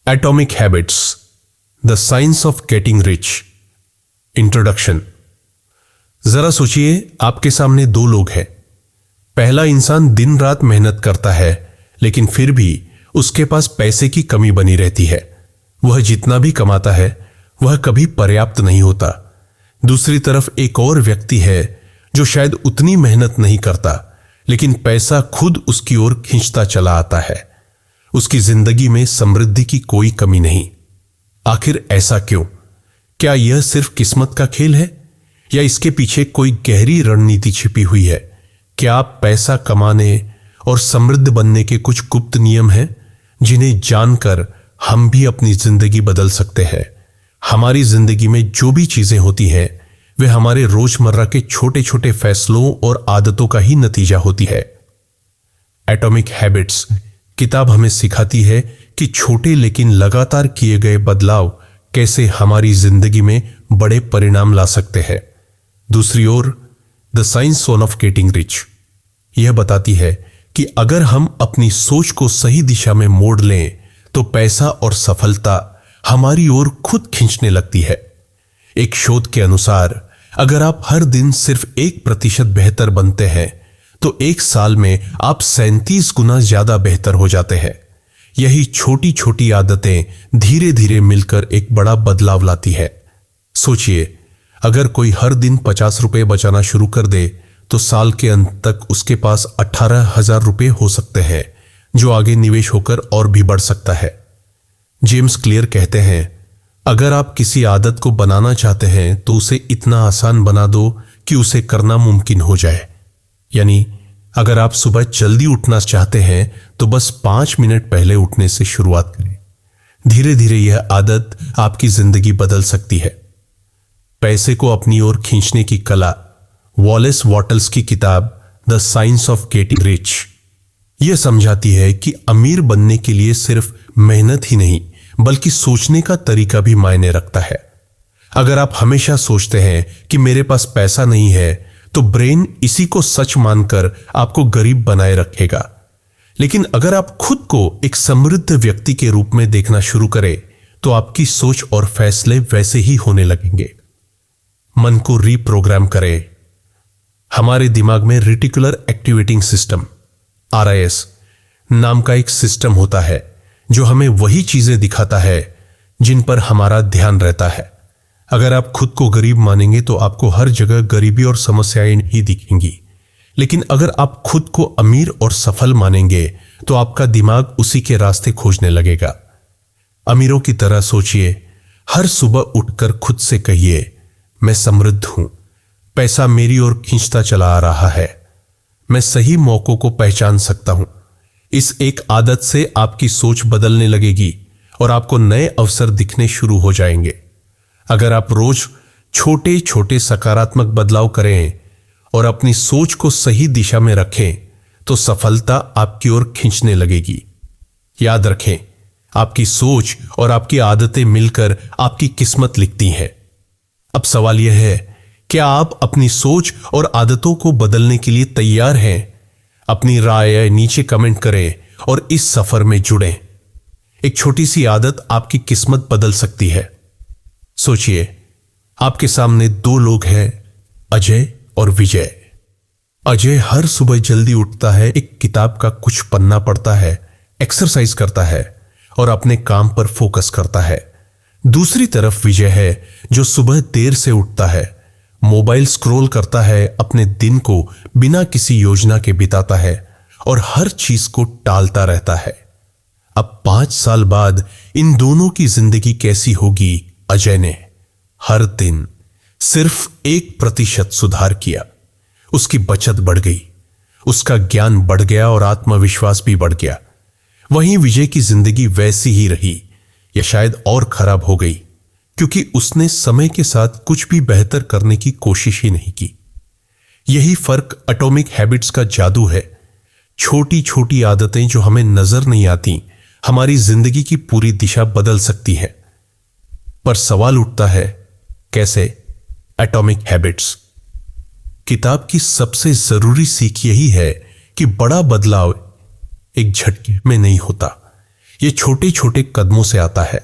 Atomic habits, the science of getting rich. Introduction. जरा सोचिए, आपके सामने दो लोग हैं। पहला इंसान दिन रात मेहनत करता है, लेकिन फिर भी उसके पास पैसे की कमी बनी रहती है। वह जितना भी कमाता है वह कभी पर्याप्त नहीं होता। दूसरी तरफ एक और व्यक्ति है जो शायद उतनी मेहनत नहीं करता, लेकिन पैसा खुद उसकी ओर खींचता चला आता है। उसकी जिंदगी में समृद्धि की कोई कमी नहीं। आखिर ऐसा क्यों? क्या यह सिर्फ किस्मत का खेल है, या इसके पीछे कोई गहरी रणनीति छिपी हुई है? क्या पैसा कमाने और समृद्ध बनने के कुछ गुप्त नियम हैं जिन्हें जानकर हम भी अपनी जिंदगी बदल सकते हैं? हमारी जिंदगी में जो भी चीजें होती हैं वे हमारे रोजमर्रा के छोटे छोटे फैसलों और आदतों का ही नतीजा होती है। एटॉमिक हैबिट्स किताब हमें सिखाती है कि छोटे लेकिन लगातार किए गए बदलाव कैसे हमारी जिंदगी में बड़े परिणाम ला सकते हैं। दूसरी ओर the science of getting rich यह बताती है कि अगर हम अपनी सोच को सही दिशा में मोड़ लें तो पैसा और सफलता हमारी ओर खुद खींचने लगती है। एक शोध के अनुसार अगर आप हर दिन सिर्फ 1% बेहतर बनते हैं तो एक साल में आप 37 गुना ज्यादा बेहतर हो जाते हैं। यही छोटी छोटी आदतें धीरे धीरे मिलकर एक बड़ा बदलाव लाती है। सोचिए, अगर कोई हर दिन 50 रुपए बचाना शुरू कर दे तो साल के अंत तक उसके पास 18,000 रुपए हो सकते हैं, जो आगे निवेश होकर और भी बढ़ सकता है। जेम्स क्लियर कहते हैं, अगर आप किसी आदत को बनाना चाहते हैं तो उसे इतना आसान बना दो कि उसे करना मुमकिन हो जाए। यानी अगर आप सुबह जल्दी उठना चाहते हैं तो बस 5 मिनट पहले उठने से शुरुआत करें। धीरे धीरे यह आदत आपकी जिंदगी बदल सकती है। पैसे को अपनी ओर खींचने की कला, वॉलेस वॉटल्स की किताब the science of getting rich यह समझाती है कि अमीर बनने के लिए सिर्फ मेहनत ही नहीं बल्कि सोचने का तरीका भी मायने रखता है। अगर आप हमेशा सोचते हैं कि मेरे पास पैसा नहीं है तो ब्रेन इसी को सच मानकर आपको गरीब बनाए रखेगा। लेकिन अगर आप खुद को एक समृद्ध व्यक्ति के रूप में देखना शुरू करें तो आपकी सोच और फैसले वैसे ही होने लगेंगे। मन को रीप्रोग्राम करें। हमारे दिमाग में रेटिकुलर एक्टिवेटिंग सिस्टम RIS नाम का एक सिस्टम होता है जो हमें वही चीजें दिखाता है जिन पर हमारा ध्यान रहता है। अगर आप खुद को गरीब मानेंगे तो आपको हर जगह गरीबी और समस्याएं ही दिखेंगी, लेकिन अगर आप खुद को अमीर और सफल मानेंगे तो आपका दिमाग उसी के रास्ते खोजने लगेगा। अमीरों की तरह सोचिए। हर सुबह उठकर खुद से कहिए, मैं समृद्ध हूं, पैसा मेरी ओर खींचता चला आ रहा है, मैं सही मौकों को पहचान सकता हूं। इस एक आदत से आपकी सोच बदलने लगेगी और आपको नए अवसर दिखने शुरू हो जाएंगे। अगर आप रोज छोटे छोटे सकारात्मक बदलाव करें और अपनी सोच को सही दिशा में रखें तो सफलता आपकी ओर खींचने लगेगी। याद रखें, आपकी सोच और आपकी आदतें मिलकर आपकी किस्मत लिखती हैं। अब सवाल यह है, क्या आप अपनी सोच और आदतों को बदलने के लिए तैयार हैं? अपनी राय नीचे कमेंट करें और इस सफर में जुड़ें। एक छोटी सी आदत आपकी किस्मत बदल सकती है। सोचिए, आपके सामने दो लोग हैं, अजय और विजय। अजय हर सुबह जल्दी उठता है, एक किताब का कुछ पन्ना पढ़ता है, एक्सरसाइज करता है और अपने काम पर फोकस करता है। दूसरी तरफ विजय है जो सुबह देर से उठता है, मोबाइल स्क्रॉल करता है, अपने दिन को बिना किसी योजना के बिताता है और हर चीज को टालता रहता है। अब 5 साल बाद इन दोनों की जिंदगी कैसी होगी? अजय ने हर दिन सिर्फ 1% सुधार किया। उसकी बचत बढ़ गई, उसका ज्ञान बढ़ गया और आत्मविश्वास भी बढ़ गया। वहीं विजय की जिंदगी वैसी ही रही या शायद और खराब हो गई, क्योंकि उसने समय के साथ कुछ भी बेहतर करने की कोशिश ही नहीं की। यही फर्क एटॉमिक हैबिट्स का जादू है। छोटी छोटी आदतें जो हमें नजर नहीं आती हमारी जिंदगी की पूरी दिशा बदल सकती है। पर सवाल उठता है, कैसे? एटॉमिक हैबिट्स किताब की सबसे जरूरी सीख यही है कि बड़ा बदलाव एक झटके में नहीं होता। ये छोटे छोटे कदमों से आता है।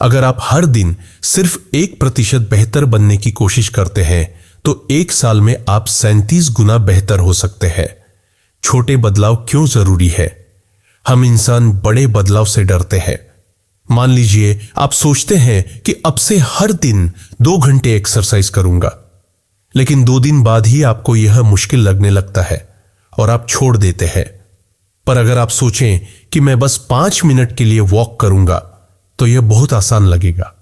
अगर आप हर दिन सिर्फ 1% बेहतर बनने की कोशिश करते हैं तो 1 साल में आप 37 गुना बेहतर हो सकते हैं। छोटे बदलाव क्यों जरूरी है? हम इंसान बड़े बदलाव से डरते हैं। मान लीजिए आप सोचते हैं कि अब से हर दिन 2 घंटे एक्सरसाइज करूंगा, लेकिन 2 दिन बाद ही आपको यह मुश्किल लगने लगता है और आप छोड़ देते हैं। पर अगर आप सोचें कि मैं बस 5 मिनट के लिए वॉक करूंगा तो यह बहुत आसान लगेगा।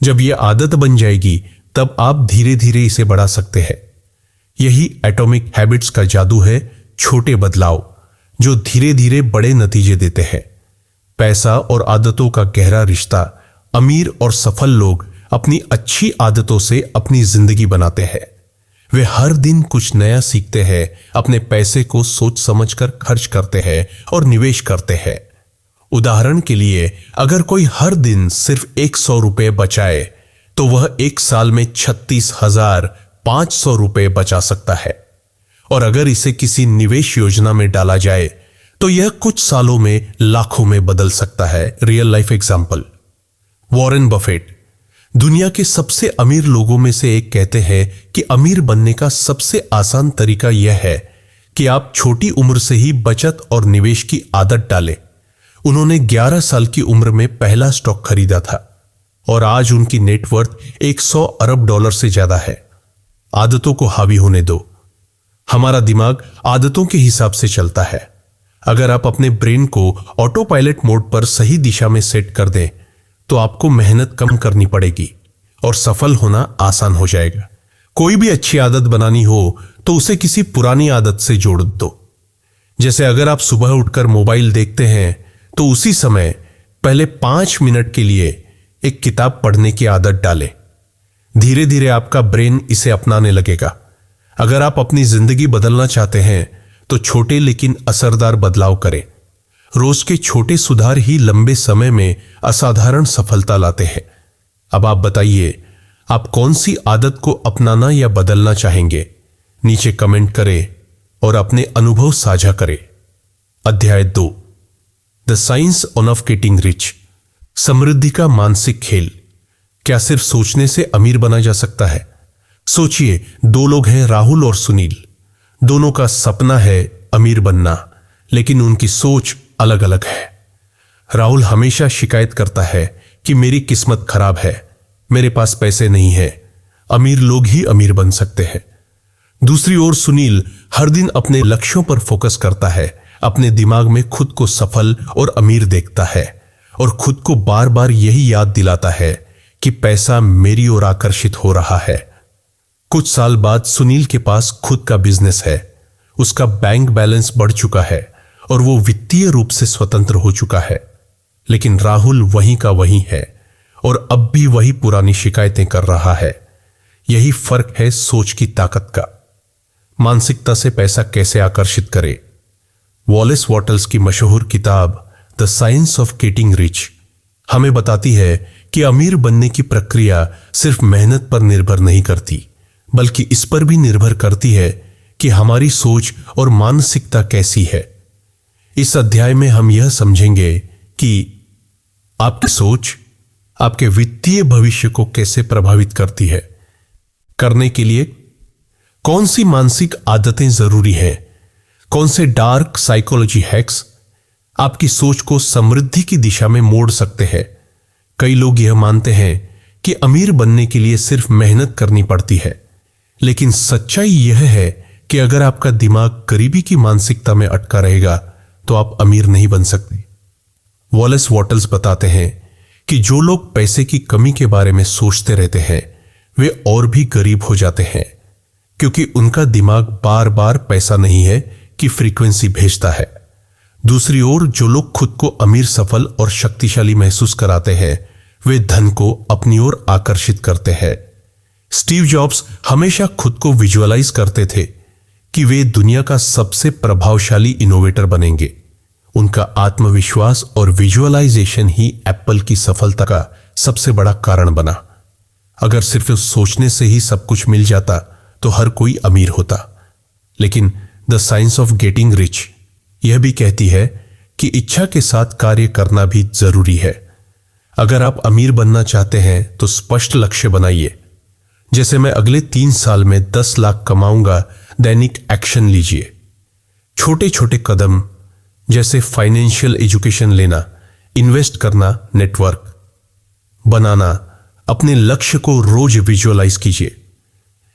जब यह आदत बन जाएगी तब आप धीरे धीरे इसे बढ़ा सकते हैं। यही एटॉमिक हैबिट्स का जादू है, छोटे बदलाव जो धीरे धीरे बड़े नतीजे देते हैं। पैसा और आदतों का गहरा रिश्ता। अमीर और सफल लोग अपनी अच्छी आदतों से अपनी जिंदगी बनाते हैं। वे हर दिन कुछ नया सीखते हैं, अपने पैसे को सोच समझकर खर्च करते हैं और निवेश करते हैं। उदाहरण के लिए, अगर कोई हर दिन सिर्फ 100 रुपए बचाए तो वह 1 साल में 36,500 रुपए बचा सकता है। और अगर इसे किसी निवेश योजना में डाला जाए तो यह कुछ सालों में लाखों में बदल सकता है। Real life example, Warren Buffett दुनिया के सबसे अमीर लोगों में से एक कहते हैं कि अमीर बनने का सबसे आसान तरीका यह है कि आप छोटी उम्र से ही बचत और निवेश की आदत डालें। उन्होंने 11 साल की उम्र में पहला स्टॉक खरीदा था और आज उनकी नेटवर्थ $100 अरब से ज्यादा है। आदतों को हावी होने दो। हमारा दिमाग आदतों के हिसाब से चलता है। अगर आप अपने ब्रेन को ऑटो पायलट मोड पर सही दिशा में सेट कर दें तो आपको मेहनत कम करनी पड़ेगी और सफल होना आसान हो जाएगा। कोई भी अच्छी आदत बनानी हो तो उसे किसी पुरानी आदत से जोड़ दो। जैसे अगर आप सुबह उठकर मोबाइल देखते हैं तो उसी समय पहले 5 मिनट के लिए एक किताब पढ़ने की आदत डालें। धीरे धीरे आपका ब्रेन इसे अपनाने लगेगा। अगर आप अपनी जिंदगी बदलना चाहते हैं तो छोटे लेकिन असरदार बदलाव करें। रोज के छोटे सुधार ही लंबे समय में असाधारण सफलता लाते हैं। अब आप बताइए, आप कौन सी आदत को अपनाना या बदलना चाहेंगे? नीचे कमेंट करें और अपने अनुभव साझा करें। अध्याय 2, the science of getting rich. समृद्धि का मानसिक खेल। क्या सिर्फ सोचने से अमीर बना जा सकता है? सोचिए, 2 लोग हैं, राहुल और सुनील। दोनों का सपना है अमीर बनना, लेकिन उनकी सोच अलग अलग है। राहुल हमेशा शिकायत करता है कि मेरी किस्मत खराब है, मेरे पास पैसे नहीं है, अमीर लोग ही अमीर बन सकते हैं। दूसरी ओर सुनील हर दिन अपने लक्ष्यों पर फोकस करता है, अपने दिमाग में खुद को सफल और अमीर देखता है और खुद को बार बार यही याद दिलाता है कि पैसा मेरी ओर आकर्षित हो रहा है। कुछ साल बाद सुनील के पास खुद का बिजनेस है, उसका बैंक बैलेंस बढ़ चुका है और वो वित्तीय रूप से स्वतंत्र हो चुका है। लेकिन राहुल वहीं का वहीं है और अब भी वही पुरानी शिकायतें कर रहा है। यही फर्क है सोच की ताकत का। मानसिकता से पैसा कैसे आकर्षित करे? वॉलेस वॉटल्स की मशहूर किताब the science of getting rich हमें बताती है कि अमीर बनने की प्रक्रिया सिर्फ मेहनत पर निर्भर नहीं करती, बल्कि इस पर भी निर्भर करती है कि हमारी सोच और मानसिकता कैसी है। इस अध्याय में हम यह समझेंगे कि आपकी सोच आपके वित्तीय भविष्य को कैसे प्रभावित करती है। करने के लिए कौन सी मानसिक आदतें जरूरी हैं, कौन से डार्क साइकोलॉजी हैक्स आपकी सोच को समृद्धि की दिशा में मोड़ सकते हैं। कई लोग यह मानते हैं कि अमीर बनने के लिए सिर्फ मेहनत करनी पड़ती है, लेकिन सच्चाई यह है कि अगर आपका दिमाग गरीबी की मानसिकता में अटका रहेगा तो आप अमीर नहीं बन सकते। वॉलेस वॉटल्स बताते हैं कि जो लोग पैसे की कमी के बारे में सोचते रहते हैं वे और भी गरीब हो जाते हैं, क्योंकि उनका दिमाग बार बार पैसा नहीं है कि फ्रीक्वेंसी भेजता है। दूसरी ओर जो लोग खुद को अमीर, सफल और शक्तिशाली महसूस कराते हैं वे धन को अपनी ओर आकर्षित करते हैं। स्टीव जॉब्स हमेशा खुद को विजुअलाइज करते थे कि वे दुनिया का सबसे प्रभावशाली इनोवेटर बनेंगे। उनका आत्मविश्वास और विजुअलाइजेशन ही एप्पल की सफलता का सबसे बड़ा कारण बना। अगर सिर्फ सोचने से ही सब कुछ मिल जाता तो हर कोई अमीर होता। लेकिन the science of getting rich यह भी कहती है कि इच्छा के साथ कार्य करना भी जरूरी है। अगर आप अमीर बनना चाहते हैं तो स्पष्ट लक्ष्य बनाइए। जैसे मैं अगले 3 साल में 10 लाख कमाऊंगा, दैनिक एक्शन लीजिए। छोटे छोटे कदम जैसे फाइनेंशियल एजुकेशन लेना, इन्वेस्ट करना, नेटवर्क बनाना, अपने लक्ष्य को रोज विजुअलाइज कीजिए।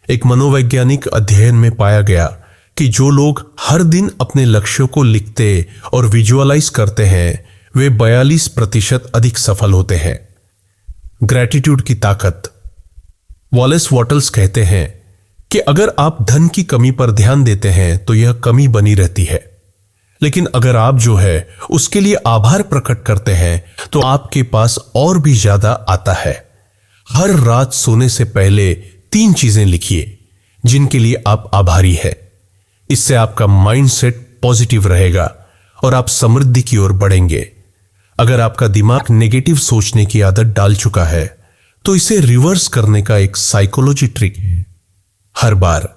एक मनोवैज्ञानिक अध्ययन में पाया गया कि जो लोग हर दिन अपने लक्ष्यों को लिखते और विजुअलाइज करते हैं वे 42% अधिक सफल होते हैं। ग्रैटिट्यूड की ताकत। वॉलेस वॉटल्स कहते हैं कि अगर आप धन की कमी पर ध्यान देते हैं तो यह कमी बनी रहती है, लेकिन अगर आप जो है उसके लिए आभार प्रकट करते हैं तो आपके पास और भी ज्यादा आता है। हर रात सोने से पहले 3 चीजें लिखिए जिनके लिए आप आभारी हैं। इससे आपका माइंडसेट पॉजिटिव रहेगा और आप समृद्धि की ओर बढ़ेंगे। अगर आपका दिमाग नेगेटिव सोचने की आदत डाल चुका है तो इसे रिवर्स करने का एक साइकोलॉजी ट्रिक है। हर बार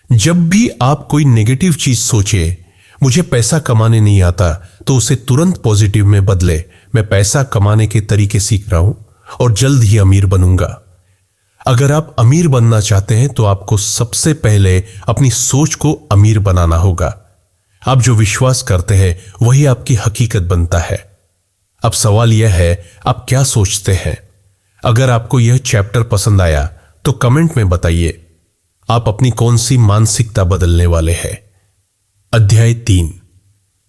जब भी आप कोई नेगेटिव चीज सोचे, मुझे पैसा कमाने नहीं आता, तो उसे तुरंत पॉजिटिव में बदले, मैं पैसा कमाने के तरीके सीख रहा हूं और जल्द ही अमीर बनूंगा। अगर आप अमीर बनना चाहते हैं तो आपको सबसे पहले अपनी सोच को अमीर बनाना होगा। आप जो विश्वास करते हैं वही आपकी हकीकत बनता है। अब सवाल यह है, आप क्या सोचते हैं? अगर आपको यह चैप्टर पसंद आया तो कमेंट में बताइए आप अपनी कौन सी मानसिकता बदलने वाले हैं। अध्याय 3,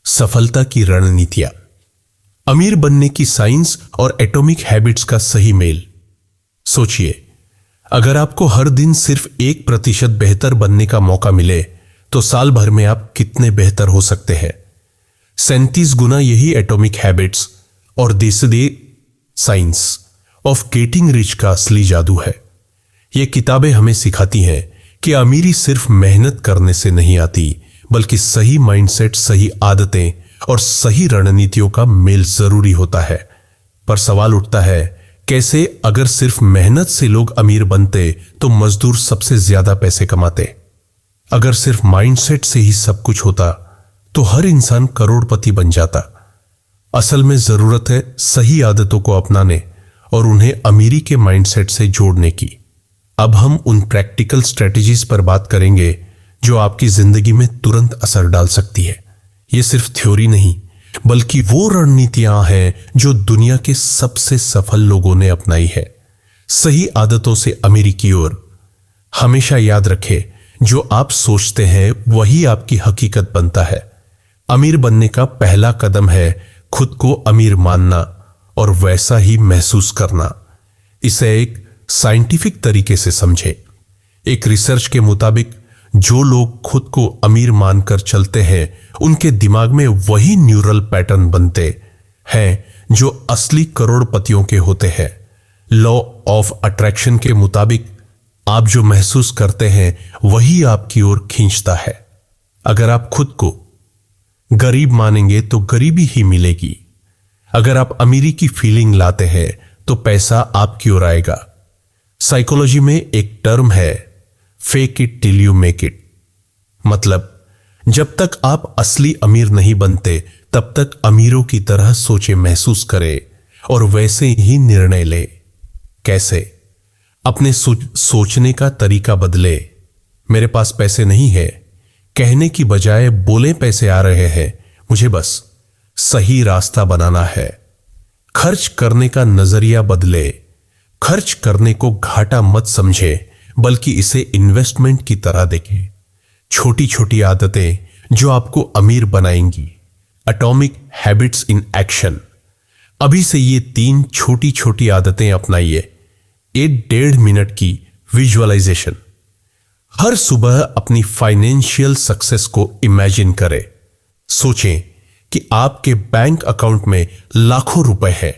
सफलता की रणनीतियां। अमीर बनने की साइंस और एटॉमिक हैबिट्स का सही मेल। सोचिए, अगर आपको हर दिन सिर्फ 1% बेहतर बनने का मौका मिले तो साल भर में आप कितने बेहतर हो सकते हैं। 37 गुना यही एटॉमिक हैबिट्स और देसी साइंस ऑफ गेटिंग रिच का असली जादू है। ये किताबें हमें सिखाती हैं कि अमीरी सिर्फ मेहनत करने से नहीं आती, बल्कि सही माइंडसेट, सही आदतें और सही रणनीतियों का मेल जरूरी होता है। पर सवाल उठता है, कैसे? अगर सिर्फ मेहनत से लोग अमीर बनते तो मजदूर सबसे ज्यादा पैसे कमाते। अगर सिर्फ माइंडसेट से ही सब कुछ होता तो हर इंसान करोड़पति बन जाता। असल में जरूरत है सही आदतों को अपनाने और उन्हें अमीरी के माइंडसेट से जोड़ने की। अब हम उन प्रैक्टिकल स्ट्रेटजीज पर बात करेंगे जो आपकी जिंदगी में तुरंत असर डाल सकती है। ये सिर्फ थ्योरी नहीं, बल्कि वो रणनीतियां हैं जो दुनिया के सबसे सफल लोगों ने अपनाई है। सही आदतों से अमीरी की ओर। हमेशा याद रखें, जो आप सोचते हैं वही आपकी हकीकत बनता है। अमीर बनने का पहला कदम है खुद को अमीर मानना और वैसा ही महसूस करना। इसे एक साइंटिफिक तरीके से समझे। एक रिसर्च के मुताबिक जो लोग खुद को अमीर मानकर चलते हैं उनके दिमाग में वही न्यूरल पैटर्न बनते हैं जो असली करोड़पतियों के होते हैं। लॉ ऑफ अट्रैक्शन के मुताबिक आप जो महसूस करते हैं वही आपकी ओर खींचता है। अगर आप खुद को गरीब मानेंगे तो गरीबी ही मिलेगी। अगर आप अमीरी की फीलिंग लाते हैं तो पैसा आपकी ओर आएगा। साइकोलॉजी में एक टर्म है, fake it till you make it. मतलब, जब तक आप असली अमीर नहीं बनते तब तक अमीरों की तरह सोचे, महसूस करें और वैसे ही निर्णय ले। कैसे? अपने सोचने का तरीका बदले। मेरे पास पैसे नहीं है कहने की बजाय बोले पैसे आ रहे हैं, मुझे बस सही रास्ता बनाना है। खर्च करने का नजरिया बदले। खर्च करने को घाटा मत समझे, बल्कि इसे इन्वेस्टमेंट की तरह देखें। छोटी छोटी आदतें जो आपको अमीर बनाएंगी। Atomic habits in action. अभी से ये 3 छोटी छोटी आदतें अपनाइए। 1.5 मिनट की विजुअलाइजेशन। हर सुबह अपनी फाइनेंशियल सक्सेस को इमेजिन करें। सोचें कि आपके बैंक अकाउंट में लाखों रुपए हैं।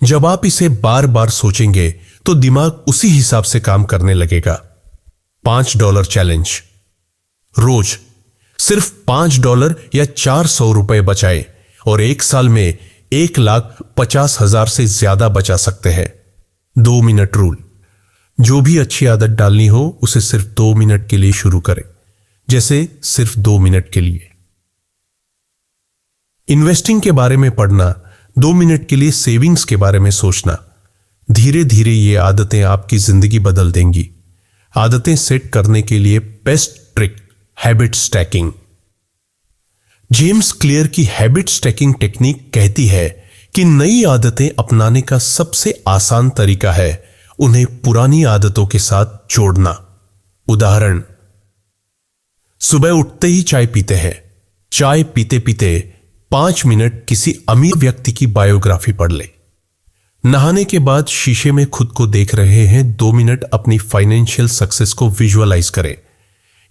जब आप इसे बार बार सोचेंगे तो दिमाग उसी हिसाब से काम करने लगेगा। $5 चैलेंज। रोज सिर्फ $5 या $400 बचाएं और 1 साल में 1,50,000 से ज्यादा बचा सकते हैं। 2 मिनट रूल। जो भी अच्छी आदत डालनी हो उसे सिर्फ 2 मिनट के लिए शुरू करें, जैसे सिर्फ 2 मिनट के लिए। इन्वेस्टिंग के बारे में पढ़ना, 2 मिनट के लिए सेविंग्स के बारे में सोचना। धीरे धीरे ये आदतें आपकी जिंदगी बदल देंगी। आदतें सेट करने के लिए best trick, habit stacking. James clear की हैबिट स्टैकिंग टेक्निक कहती है कि नई आदतें अपनाने का सबसे आसान तरीका है उन्हें पुरानी आदतों के साथ जोड़ना। उदाहरण, सुबह उठते ही चाय पीते हैं। चाय पीते पीते 5 मिनट किसी अमीर व्यक्ति की बायोग्राफी पढ़ ले। नहाने के बाद शीशे में खुद को देख रहे हैं, 2 मिनट अपनी फाइनेंशियल सक्सेस को विजुअलाइज करें।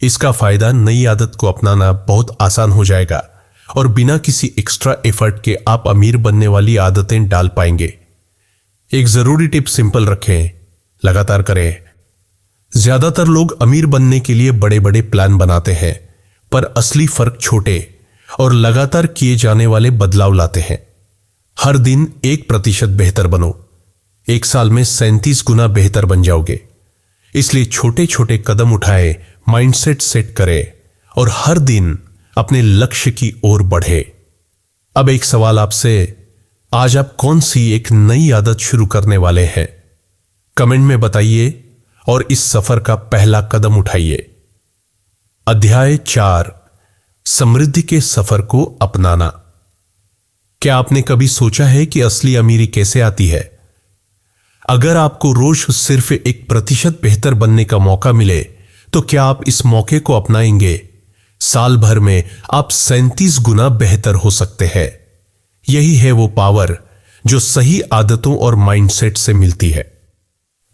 इसका फायदा नई आदत को अपनाना बहुत आसान हो जाएगा और बिना किसी एक्स्ट्रा एफर्ट के आप अमीर बनने वाली आदतें डाल पाएंगे। एक जरूरी टिप सिंपल रखें, लगातार करें। ज्यादातर लोग अमीर बनने के लिए बड़े बड़े प्लान बनाते हैं, पर असली फर्क छोटे और लगातार किए जाने वाले बदलाव लाते हैं। हर दिन 1% बेहतर बनो, 1 साल में 37 गुना बेहतर बन जाओगे। इसलिए छोटे छोटे कदम उठाएं, माइंडसेट सेट करें और हर दिन अपने लक्ष्य की ओर बढ़े। अब एक सवाल आपसे, आज आप कौन सी एक नई आदत शुरू करने वाले हैं? कमेंट में बताइए और इस सफर का पहला कदम उठाइए। अध्याय 4, समृद्धि के सफर को अपनाना। क्या आपने कभी सोचा है कि असली अमीरी कैसे आती है? अगर आपको रोज सिर्फ 1% बेहतर बनने का मौका मिले तो क्या आप इस मौके को अपनाएंगे? साल भर में आप 37 गुना बेहतर हो सकते हैं। यही है वो पावर जो सही आदतों और माइंडसेट से मिलती है।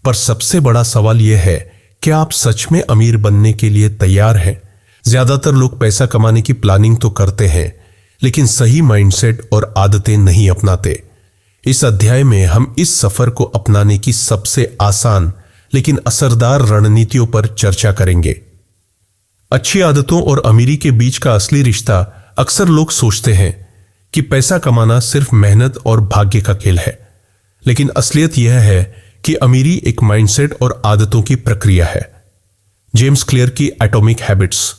पर सबसे बड़ा सवाल यह है, क्या आप सच में अमीर बनने के लिए तैयार हैं? ज्यादातर लोग पैसा कमाने की प्लानिंग तो करते हैं, लेकिन सही माइंडसेट और आदतें नहीं अपनाते। इस अध्याय में हम इस सफर को अपनाने की सबसे आसान लेकिन असरदार रणनीतियों पर चर्चा करेंगे। अच्छी आदतों और अमीरी के बीच का असली रिश्ता, अक्सर लोग सोचते हैं कि पैसा कमाना सिर्फ मेहनत और भाग्य का खेल है, लेकिन असलियत यह है कि अमीरी एक माइंडसेट और आदतों की प्रक्रिया है। जेम्स क्लियर की एटॉमिक हैबिट्स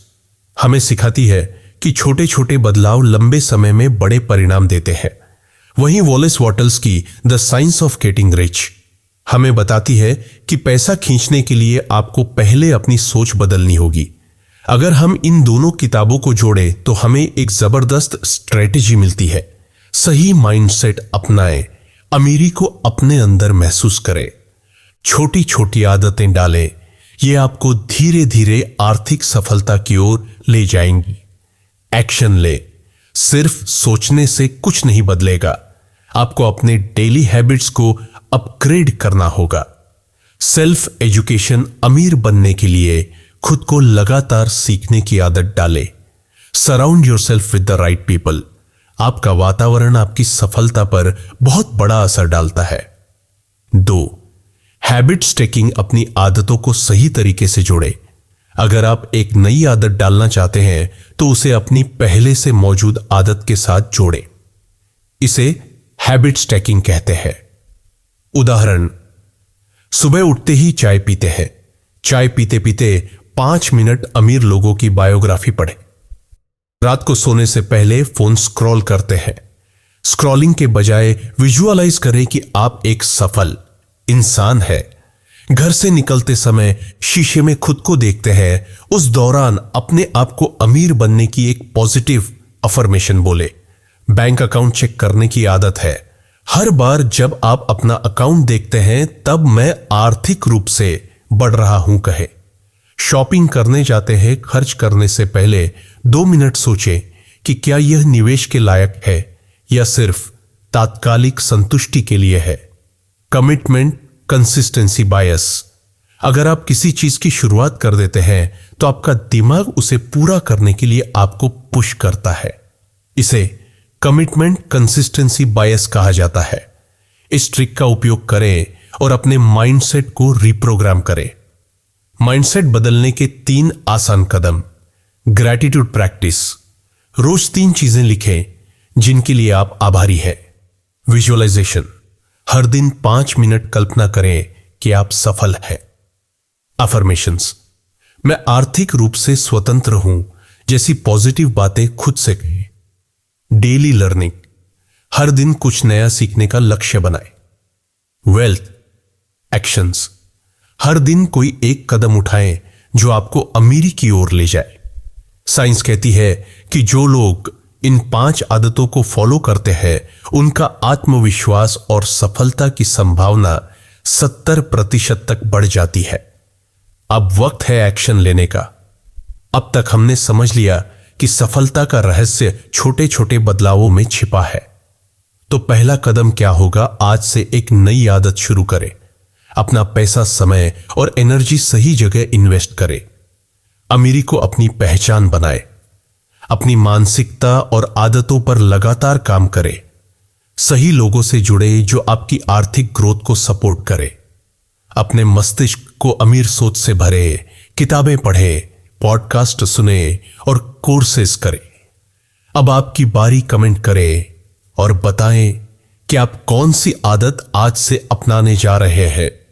हमें सिखाती है कि छोटे छोटे बदलाव लंबे समय में बड़े परिणाम देते हैं। वहीं वॉलेस वॉटल्स की the science of getting rich हमें बताती है कि पैसा खींचने के लिए आपको पहले अपनी सोच बदलनी होगी। अगर हम इन दोनों किताबों को जोड़ें तो हमें एक जबरदस्त स्ट्रेटेजी मिलती है। सही माइंडसेट अपनाएं, अमीरी को अपने अंदर महसूस करें, छोटी छोटी आदतें डालें, ये आपको धीरे धीरे आर्थिक सफलता की ओर ले जाएंगी। एक्शन ले, सिर्फ सोचने से कुछ नहीं बदलेगा, आपको अपने डेली हैबिट्स को अपग्रेड करना होगा। सेल्फ एजुकेशन, अमीर बनने के लिए खुद को लगातार सीखने की आदत डाले। Surround yourself with the right people. आपका वातावरण आपकी सफलता पर बहुत बड़ा असर डालता है। 2, हैबिट स्टैकिंग, अपनी आदतों को सही तरीके से जोड़े। अगर आप एक नई आदत डालना चाहते हैं तो उसे अपनी पहले से मौजूद आदत के साथ जोड़ें। इसे हैबिट स्टैकिंग कहते हैं। उदाहरण, सुबह उठते ही चाय पीते हैं। चाय पीते पीते 5 मिनट अमीर लोगों की बायोग्राफी पढ़ें। रात को सोने से पहले फोन स्क्रॉल करते हैं। स्क्रॉलिंग के बजाय विजुअलाइज करें कि आप एक सफल इंसान है। घर से निकलते समय शीशे में खुद को देखते हैं, उस दौरान अपने आप को अमीर बनने की एक पॉजिटिव अफर्मेशन बोले। बैंक अकाउंट चेक करने की आदत है। हर बार जब आप अपना अकाउंट देखते हैं तब मैं आर्थिक रूप से बढ़ रहा हूं कहे। शॉपिंग करने जाते हैं, खर्च करने से पहले 2 मिनट सोचें कि क्या यह निवेश के लायक है या सिर्फ तात्कालिक संतुष्टि के लिए है। कमिटमेंट, कंसिस्टेंसी बायस। अगर आप किसी चीज की शुरुआत कर देते हैं तो आपका दिमाग उसे पूरा करने के लिए आपको पुश करता है। इसे कमिटमेंट कंसिस्टेंसी बायस कहा जाता है। इस ट्रिक का उपयोग करें और अपने माइंडसेट को रिप्रोग्राम करें। माइंडसेट बदलने के 3 आसान कदम। ग्रैटिट्यूड प्रैक्टिस, रोज 3 चीजें लिखें जिनके लिए आप आभारी हैं। विजुअलाइजेशन, हर दिन 5 मिनट कल्पना करें कि आप सफल हैं। अफर्मेशंस, मैं आर्थिक रूप से स्वतंत्र हूं जैसी पॉजिटिव बातें खुद से कहें। डेली लर्निंग, हर दिन कुछ नया सीखने का लक्ष्य बनाए। वेल्थ एक्शंस, हर दिन कोई एक कदम उठाएं जो आपको अमीरी की ओर ले जाए। साइंस कहती है कि जो लोग इन 5 आदतों को फॉलो करते हैं उनका आत्मविश्वास और सफलता की संभावना 70% तक बढ़ जाती है। अब वक्त है एक्शन लेने का। अब तक हमने समझ लिया कि सफलता का रहस्य छोटे छोटे बदलावों में छिपा है। तो पहला कदम क्या होगा? आज से एक नई आदत शुरू करें। अपना पैसा, समय और एनर्जी सही जगह इन्वेस्ट करें। अमीरी को अपनी पहचान बनाए। अपनी मानसिकता और आदतों पर लगातार काम करें। सही लोगों से जुड़े जो आपकी आर्थिक ग्रोथ को सपोर्ट करे। अपने मस्तिष्क को अमीर सोच से भरे। किताबें पढ़े, पॉडकास्ट सुने और कोर्सेज करें। अब आपकी बारी। कमेंट करें और बताएं कि आप कौन सी आदत आज से अपनाने जा रहे हैं।